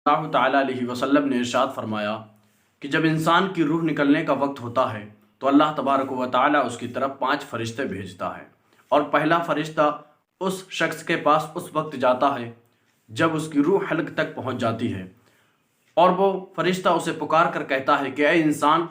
اللہ تعالیٰ علیہ وسلم نے ارشاد فرمایا کہ جب انسان کی روح نکلنے کا وقت ہوتا ہے تو اللہ تبارک و تعالیٰ اس کی طرف 5 فرشتے بھیجتا ہے، اور پہلا فرشتہ اس شخص کے پاس اس وقت جاتا ہے جب اس کی روح حلق تک پہنچ جاتی ہے، اور وہ فرشتہ اسے پکار کر کہتا ہے کہ اے انسان،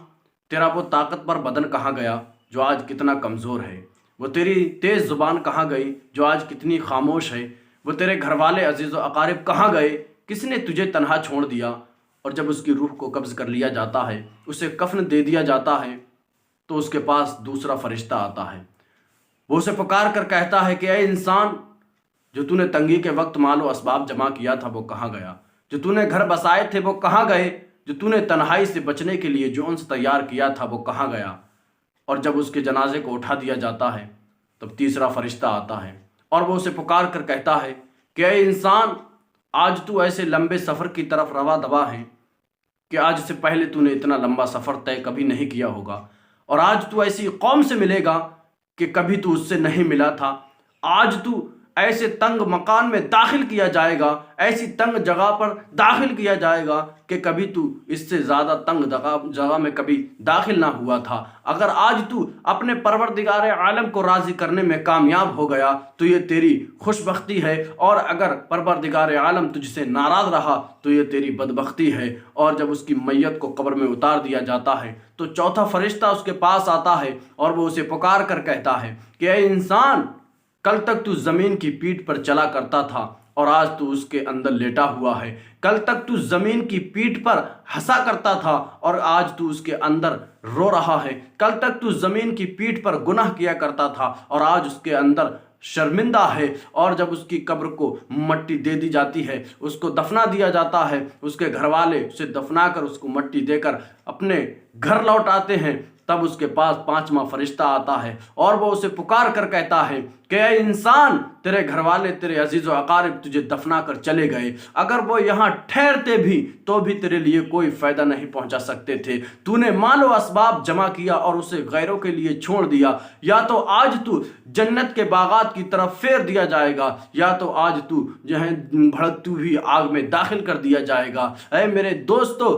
تیرا وہ طاقتور بدن کہاں گیا جو آج کتنا کمزور ہے؟ وہ تیری تیز زبان کہاں گئی جو آج کتنی خاموش ہے؟ وہ تیرے گھر والے عزیز و اقارب کہاں گئے؟ کس نے تجھے تنہا چھوڑ دیا؟ اور جب اس کی روح کو قبض کر لیا جاتا ہے، اسے کفن دے دیا جاتا ہے، تو اس کے پاس دوسرا فرشتہ آتا ہے۔ وہ اسے پکار کر کہتا ہے کہ اے انسان، جو تو نے تنگی کے وقت مال و اسباب جمع کیا تھا وہ کہاں گیا؟ جو تو نے گھر بسائے تھے وہ کہاں گئے؟ جو تو نے تنہائی سے بچنے کے لیے جو انس تیار کیا تھا وہ کہاں گیا؟ اور جب اس کے جنازے کو اٹھا دیا جاتا ہے تب تیسرا فرشتہ آتا ہے، اور وہ اسے پکار کر کہتا ہے کہ اے انسان، آج تو ایسے لمبے سفر کی طرف روا دوا ہے کہ آج سے پہلے تو نے اتنا لمبا سفر طے کبھی نہیں کیا ہوگا، اور آج تو ایسی قوم سے ملے گا کہ کبھی تو اس سے نہیں ملا تھا۔ آج تو ایسے تنگ مکان میں داخل کیا جائے گا، ایسی تنگ جگہ پر داخل کیا جائے گا کہ کبھی تو اس سے زیادہ تنگ جگہ میں کبھی داخل نہ ہوا تھا۔ اگر آج تو اپنے پروردگار عالم کو راضی کرنے میں کامیاب ہو گیا تو یہ تیری خوش بختی ہے، اور اگر پروردگار عالم تجھ سے ناراض رہا تو یہ تیری بدبختی ہے۔ اور جب اس کی میت کو قبر میں اتار دیا جاتا ہے تو چوتھا فرشتہ اس کے پاس آتا ہے، اور وہ اسے پکار کر کہتا ہے کہ اے انسان، کل تک تو زمین کی پیٹھ پر چلا کرتا تھا اور آج تو اس کے اندر لیٹا ہوا ہے۔ کل تک تو زمین کی پیٹھ پر ہنسا کرتا تھا اور آج تو اس کے اندر رو رہا ہے۔ کل تک تو زمین کی پیٹھ پر گناہ کیا کرتا تھا اور آج اس کے اندر شرمندہ ہے۔ اور جب اس کی قبر کو مٹی دے دی جاتی ہے، اس کو دفنا دیا جاتا ہے، اس کے گھر والے اسے دفنا کر اس کو مٹی دے کر اپنے گھر لوٹ آتے ہیں، تب اس کے پاس 5واں فرشتہ آتا ہے، اور وہ اسے پکار کر کہتا ہے کہ اے انسان، تیرے گھر والے تیرے عزیز و اقارب تجھے دفنا کر چلے گئے، اگر وہ یہاں ٹھہرتے بھی تو بھی تیرے لیے کوئی فائدہ نہیں پہنچا سکتے تھے۔ تو نے مال و اسباب جمع کیا اور اسے غیروں کے لیے چھوڑ دیا، یا تو آج تو جنت کے باغات کی طرف پھیر دیا جائے گا، یا تو آج تو جو ہے بھڑکتی ہوئی آگ میں داخل کر دیا جائے گا۔ اے میرے دوستو،